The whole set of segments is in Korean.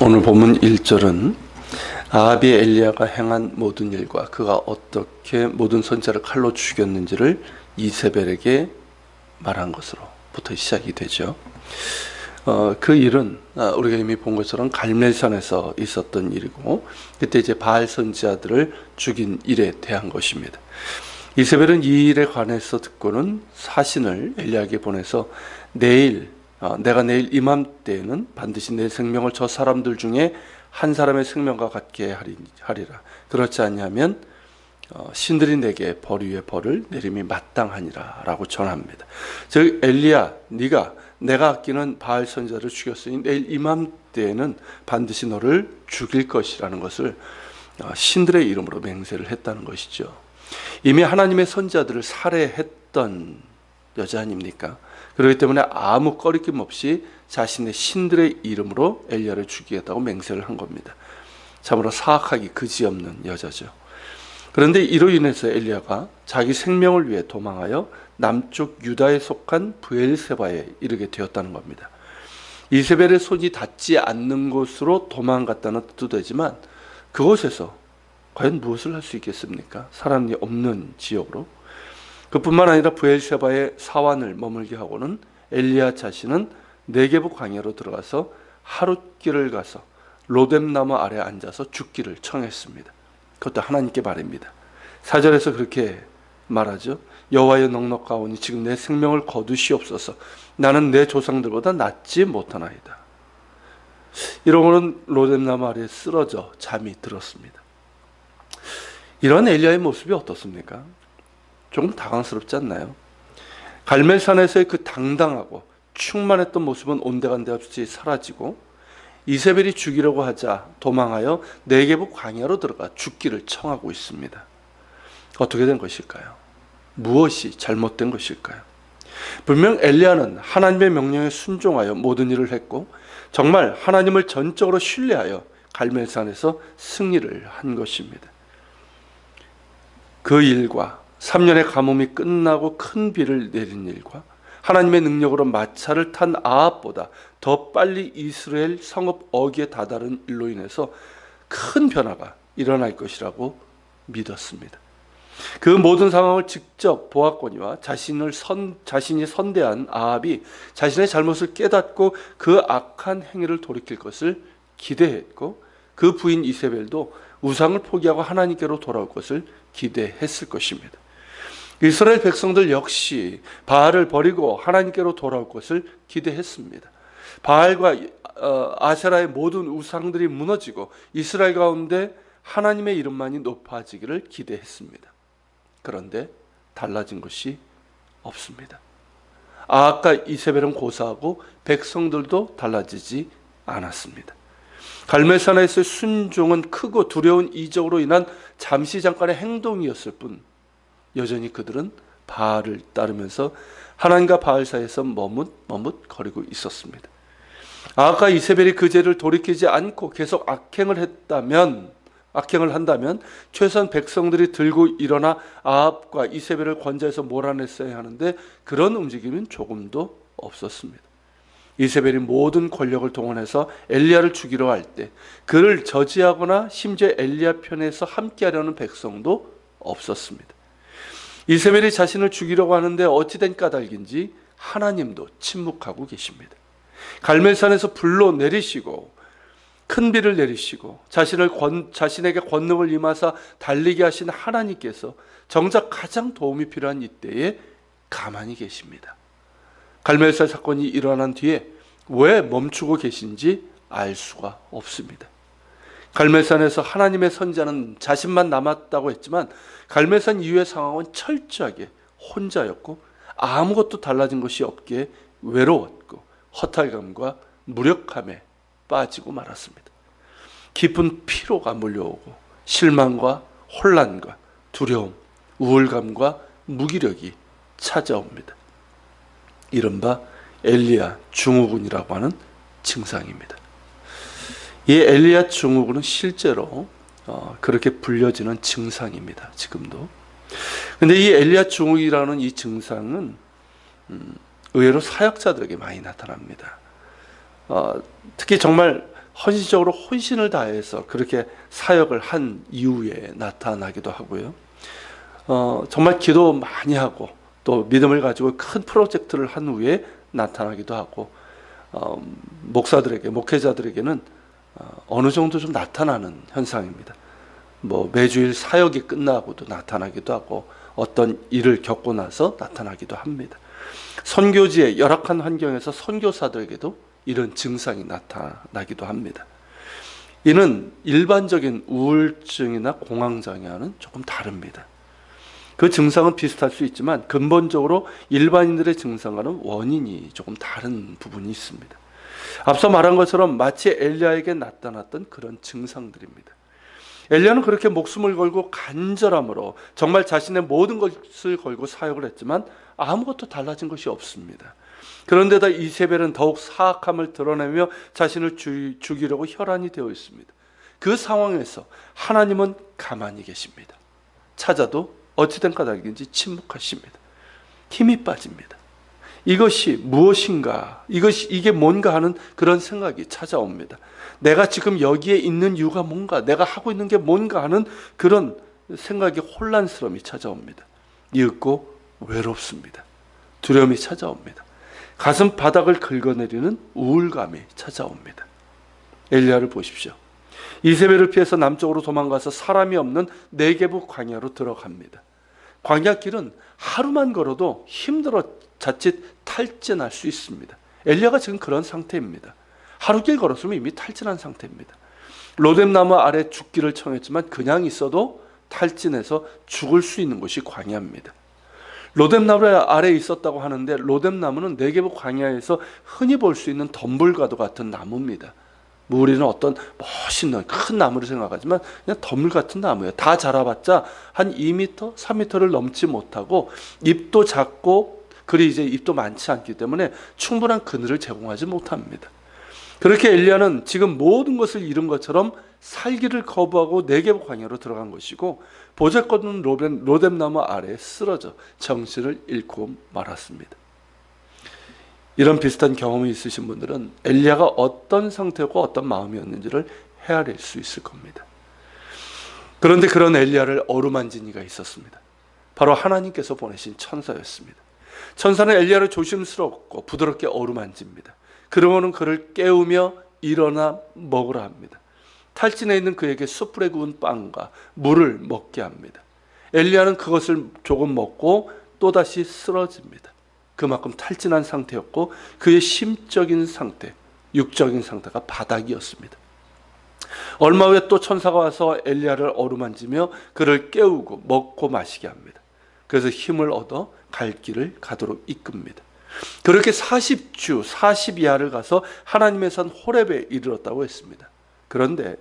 오늘 본문 1절은 아합이 엘리야가 행한 모든 일과 그가 어떻게 모든 선지자를 칼로 죽였는지를 이세벨에게 말한 것으로부터 시작이 되죠. 그 일은 우리가 이미 본 것처럼 갈멜산에서 있었던 일이고, 그때 이제 바알 선지자들을 죽인 일에 대한 것입니다. 이세벨은 이 일에 관해서 듣고는 사신을 엘리야에게 보내서 내가 내일 이맘때에는 반드시 내 생명을 저 사람들 중에 한 사람의 생명과 같게 하리라. 그렇지 않냐면 신들이 내게 벌 위에 벌을 내림이 마땅하니라 라고 전합니다. 즉 엘리야, 네가 내가 아끼는 바알 선지자를 죽였으니 내일 이맘때에는 반드시 너를 죽일 것이라는 것을 신들의 이름으로 맹세를 했다는 것이죠. 이미 하나님의 선지자들을 살해했던 여자 아닙니까? 그렇기 때문에 아무 꺼리낌 없이 자신의 신들의 이름으로 엘리야를 죽이겠다고 맹세를 한 겁니다. 참으로 사악하기 그지없는 여자죠. 그런데 이로 인해서 엘리야가 자기 생명을 위해 도망하여 남쪽 유다에 속한 브엘세바에 이르게 되었다는 겁니다. 이세벨의 손이 닿지 않는 곳으로 도망갔다는 뜻도 되지만, 그곳에서 과연 무엇을 할 수 있겠습니까? 사람이 없는 지역으로. 그뿐만 아니라 브엘세바의 사환을 머물게 하고는 엘리야 자신은 네게부 광야로 들어가서 하룻길을 가서 로뎀나무 아래 앉아서 죽기를 청했습니다. 그것도 하나님께 말입니다. 4절에서 그렇게 말하죠. 여호와여 넉넉하오니 지금 내 생명을 거두시옵소서. 나는 내 조상들보다 낫지 못하나이다. 이러고는 로뎀나무 아래에 쓰러져 잠이 들었습니다. 이런 엘리야의 모습이 어떻습니까? 조금 당황스럽지 않나요? 갈멜산에서의 그 당당하고 충만했던 모습은 온데간데 없이 사라지고, 이세벨이 죽이려고 하자 도망하여 네게부 광야로 들어가 죽기를 청하고 있습니다. 어떻게 된 것일까요? 무엇이 잘못된 것일까요? 분명 엘리야는 하나님의 명령에 순종하여 모든 일을 했고, 정말 하나님을 전적으로 신뢰하여 갈멜산에서 승리를 한 것입니다. 그 일과 3년의 가뭄이 끝나고 큰 비를 내린 일과 하나님의 능력으로 마차를 탄 아합보다 더 빨리 이스라엘 성읍 어기에 다다른 일로 인해서 큰 변화가 일어날 것이라고 믿었습니다. 그 모든 상황을 직접 보았거니와 자신이 선대한 아합이 자신의 잘못을 깨닫고 그 악한 행위를 돌이킬 것을 기대했고, 그 부인 이세벨도 우상을 포기하고 하나님께로 돌아올 것을 기대했을 것입니다. 이스라엘 백성들 역시 바알을 버리고 하나님께로 돌아올 것을 기대했습니다. 바알과 아세라의 모든 우상들이 무너지고 이스라엘 가운데 하나님의 이름만이 높아지기를 기대했습니다. 그런데 달라진 것이 없습니다. 아합과 이세벨은 고사하고 백성들도 달라지지 않았습니다. 갈멜산에서의 순종은 크고 두려운 이적으로 인한 잠시 잠깐의 행동이었을 뿐, 여전히 그들은 바알을 따르면서 하나님과 바알 사이에서 머뭇거리고 있었습니다. 아합과 이세벨이 그 죄를 돌이키지 않고 계속 악행을 한다면 최소한 백성들이 들고 일어나 아합과 이세벨을 권좌에서 몰아냈어야 하는데, 그런 움직임은 조금도 없었습니다. 이세벨이 모든 권력을 동원해서 엘리야를 죽이려 할 때 그를 저지하거나 심지어 엘리야 편에서 함께하려는 백성도 없었습니다. 이세벨이 자신을 죽이려고 하는데 어찌된 까닭인지 하나님도 침묵하고 계십니다. 갈멜산에서 불로 내리시고 큰 비를 내리시고 자신에게 권능을 임하사 달리게 하신 하나님께서 정작 가장 도움이 필요한 이때에 가만히 계십니다. 갈멜산 사건이 일어난 뒤에 왜 멈추고 계신지 알 수가 없습니다. 갈멜산에서 하나님의 선지자는 자신만 남았다고 했지만, 갈멜산 이후의 상황은 철저하게 혼자였고 아무것도 달라진 것이 없기에 외로웠고 허탈감과 무력함에 빠지고 말았습니다. 깊은 피로가 몰려오고 실망과 혼란과 두려움, 우울감과 무기력이 찾아옵니다. 이른바 엘리야 증후군이라고 하는 증상입니다. 이 엘리야 증후군은 실제로 그렇게 불려지는 증상입니다. 지금도. 근데 이 엘리야 증후군이라는 이 증상은 의외로 사역자들에게 많이 나타납니다. 특히 정말 헌신적으로 혼신을 다해서 그렇게 사역을 한 이후에 나타나기도 하고요. 정말 기도 많이 하고 또 믿음을 가지고 큰 프로젝트를 한 후에 나타나기도 하고, 목사들에게, 목회자들에게는 어느 정도 좀 나타나는 현상입니다. 매주일 사역이 끝나고도 나타나기도 하고, 어떤 일을 겪고 나서 나타나기도 합니다. 선교지의 열악한 환경에서 선교사들에게도 이런 증상이 나타나기도 합니다. 이는 일반적인 우울증이나 공황장애와는 조금 다릅니다. 그 증상은 비슷할 수 있지만 근본적으로 일반인들의 증상과는 원인이 조금 다른 부분이 있습니다. 앞서 말한 것처럼 마치 엘리야에게 나타났던 그런 증상들입니다. 엘리야는 그렇게 목숨을 걸고 간절함으로 정말 자신의 모든 것을 걸고 사역을 했지만 아무것도 달라진 것이 없습니다. 그런데다 이세벨은 더욱 사악함을 드러내며 자신을 죽이려고 혈안이 되어 있습니다. 그 상황에서 하나님은 가만히 계십니다. 찾아도 어찌된 까닭인지 침묵하십니다. 힘이 빠집니다. 이것이 무엇인가, 이게 뭔가 하는 그런 생각이 찾아옵니다. 내가 지금 여기에 있는 이유가 뭔가, 내가 하고 있는 게 뭔가 하는 그런 생각이, 혼란스러움이 찾아옵니다. 이윽고 외롭습니다. 두려움이 찾아옵니다. 가슴 바닥을 긁어내리는 우울감이 찾아옵니다. 엘리야를 보십시오. 이세벨을 피해서 남쪽으로 도망가서 사람이 없는 네게부 광야로 들어갑니다. 광야길은 하루만 걸어도 힘들어 자칫 탈진할 수 있습니다. 엘리야가 지금 그런 상태입니다. 하루 길 걸었으면 이미 탈진한 상태입니다. 로뎀나무 아래 죽기를 청했지만 그냥 있어도 탈진해서 죽을 수 있는 곳이 광야입니다. 로뎀나무 아래에 있었다고 하는데 로뎀나무는 네게부 광야에서 흔히 볼 수 있는 덤불과도 같은 나무입니다. 우리는 어떤 멋있는 큰 나무를 생각하지만 그냥 덤불 같은 나무예요. 다 자라봤자 한 2m, 3m를 넘지 못하고 잎도 작고 그리 이제 잎도 많지 않기 때문에 충분한 그늘을 제공하지 못합니다. 그렇게 엘리야는 지금 모든 것을 잃은 것처럼 살기를 거부하고 네게부 광야로 들어간 것이고 보잘것없는 로뎀나무 아래에 쓰러져 정신을 잃고 말았습니다. 이런 비슷한 경험이 있으신 분들은 엘리야가 어떤 상태고 어떤 마음이었는지를 헤아릴 수 있을 겁니다. 그런데 그런 엘리야를 어루만진 이가 있었습니다. 바로 하나님께서 보내신 천사였습니다. 천사는 엘리야를 조심스럽고 부드럽게 어루만집니다. 그러고는 그를 깨우며 일어나 먹으라 합니다. 탈진해 있는 그에게 숯불에 구운 빵과 물을 먹게 합니다. 엘리야는 그것을 조금 먹고 또다시 쓰러집니다. 그만큼 탈진한 상태였고 그의 심적인 상태, 육적인 상태가 바닥이었습니다. 얼마 후에 또 천사가 와서 엘리야를 어루만지며 그를 깨우고 먹고 마시게 합니다. 그래서 힘을 얻어 갈 길을 가도록 이끕니다. 그렇게 40주 40야를 가서 하나님의 산 호렙에 이르렀다고 했습니다. 그런데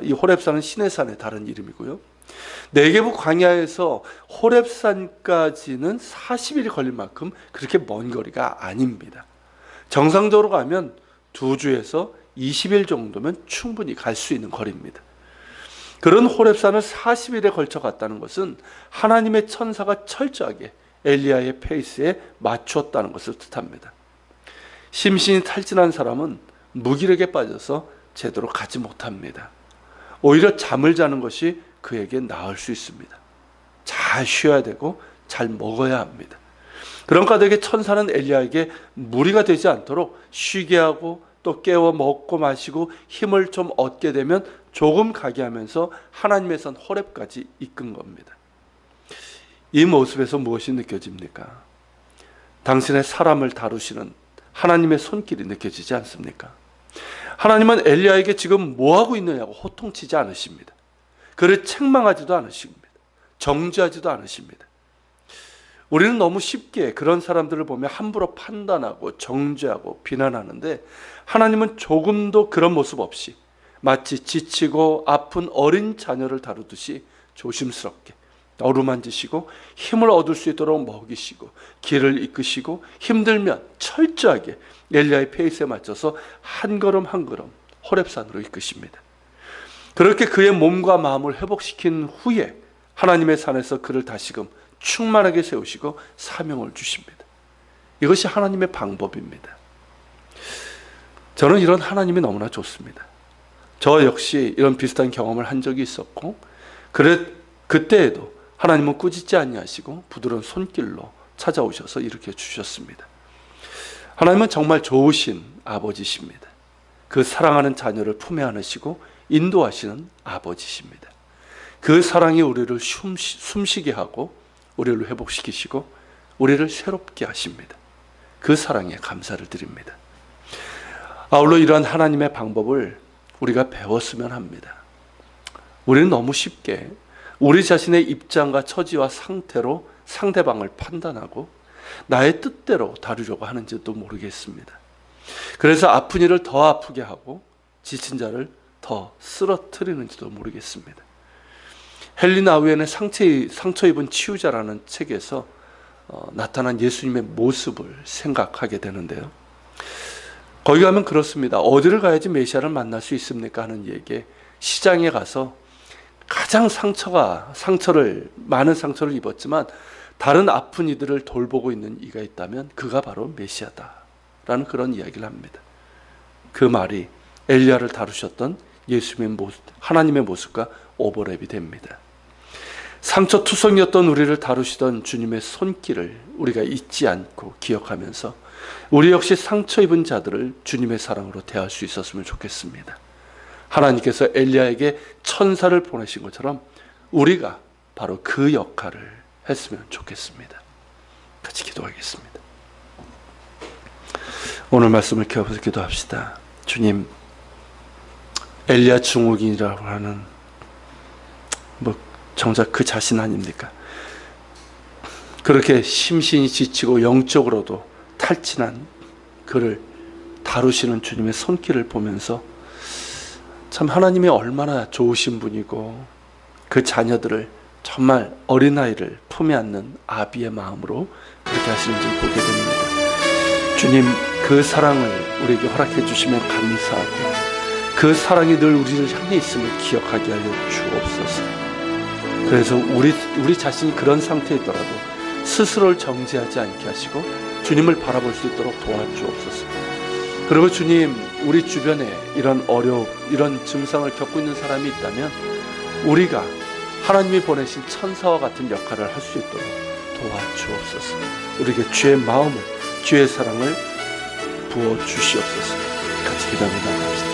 이 호렙산은 시내산의 다른 이름이고요. 네게부 광야에서 호렙산까지는 40일이 걸릴 만큼 그렇게 먼 거리가 아닙니다. 정상적으로 가면 2주에서 20일 정도면 충분히 갈 수 있는 거리입니다. 그런 호렙산을 40일에 걸쳐 갔다는 것은 하나님의 천사가 철저하게 엘리야의 페이스에 맞추었다는 것을 뜻합니다. 심신이 탈진한 사람은 무기력에 빠져서 제대로 가지 못합니다. 오히려 잠을 자는 것이 그에게 나을 수 있습니다. 잘 쉬어야 되고 잘 먹어야 합니다. 그런 까닭에 천사는 엘리야에게 무리가 되지 않도록 쉬게 하고 또 깨워 먹고 마시고 힘을 좀 얻게 되면 조금 가게 하면서 하나님의 산 호렙까지 이끈 겁니다. 이 모습에서 무엇이 느껴집니까? 당신의 사람을 다루시는 하나님의 손길이 느껴지지 않습니까? 하나님은 엘리야에게 지금 뭐하고 있느냐고 호통치지 않으십니다. 그를 책망하지도 않으십니다. 정죄하지도 않으십니다. 우리는 너무 쉽게 그런 사람들을 보며 함부로 판단하고 정죄하고 비난하는데 하나님은 조금도 그런 모습 없이 마치 지치고 아픈 어린 자녀를 다루듯이 조심스럽게 어루만지시고 힘을 얻을 수 있도록 먹이시고 길을 이끄시고 힘들면 철저하게 엘리야의 페이스에 맞춰서 한 걸음 한 걸음 호렙산으로 이끄십니다. 그렇게 그의 몸과 마음을 회복시킨 후에 하나님의 산에서 그를 다시금 충만하게 세우시고 사명을 주십니다. 이것이 하나님의 방법입니다. 저는 이런 하나님이 너무나 좋습니다. 저 역시 이런 비슷한 경험을 한 적이 있었고, 그때에도 하나님은 꾸짖지 아니하시고 부드러운 손길로 찾아오셔서 일으켜 주셨습니다. 하나님은 정말 좋으신 아버지십니다. 그 사랑하는 자녀를 품에 안으시고 인도하시는 아버지십니다. 그 사랑이 우리를 숨쉬게 하고 우리를 회복시키시고 우리를 새롭게 하십니다. 그 사랑에 감사를 드립니다. 아울러 이러한 하나님의 방법을 우리가 배웠으면 합니다. 우리는 너무 쉽게 우리 자신의 입장과 처지와 상태로 상대방을 판단하고 나의 뜻대로 다루려고 하는지도 모르겠습니다. 그래서 아픈 이를 더 아프게 하고 지친 자를 더 쓰러뜨리는지도 모르겠습니다. 헨리 나우엔의 상처 입은 치유자라는 책에서 나타난 예수님의 모습을 생각하게 되는데요. 거기 가면 그렇습니다. 어디를 가야지 메시아를 만날 수 있습니까? 하는 얘기에 시장에 가서 가장 많은 상처를 입었지만 다른 아픈 이들을 돌보고 있는 이가 있다면 그가 바로 메시아다라는 그런 이야기를 합니다. 그 말이 엘리야를 다루셨던 예수님의 모습, 하나님의 모습과 오버랩이 됩니다. 상처투성이었던 우리를 다루시던 주님의 손길을 우리가 잊지 않고 기억하면서 우리 역시 상처 입은 자들을 주님의 사랑으로 대할 수 있었으면 좋겠습니다. 하나님께서 엘리야에게 천사를 보내신 것처럼 우리가 바로 그 역할을 했으면 좋겠습니다. 같이 기도하겠습니다. 오늘 말씀을 기억해서 기도합시다. 주님, 엘리야 증후군이라고 하는 정작 그 자신 아닙니까? 그렇게 심신이 지치고 영적으로도 탈진한 그를 다루시는 주님의 손길을 보면서 참 하나님이 얼마나 좋으신 분이고 그 자녀들을 정말 어린아이를 품에 안는 아비의 마음으로 그렇게 하시는지를 보게 됩니다. 주님, 그 사랑을 우리에게 허락해 주시면 감사하고 그 사랑이 늘 우리를 향해 있음을 기억하게 하여 주옵소서. 그래서 우리 자신이 그런 상태에 있더라도 스스로를 정죄하지 않게 하시고 주님을 바라볼 수 있도록 도와주옵소서. 그리고 주님, 우리 주변에 이런 증상을 겪고 있는 사람이 있다면 우리가 하나님이 보내신 천사와 같은 역할을 할 수 있도록 도와주옵소서. 우리에게 주의 마음을, 주의 사랑을 부어주시옵소서. 같이 기도하며 나갑시다.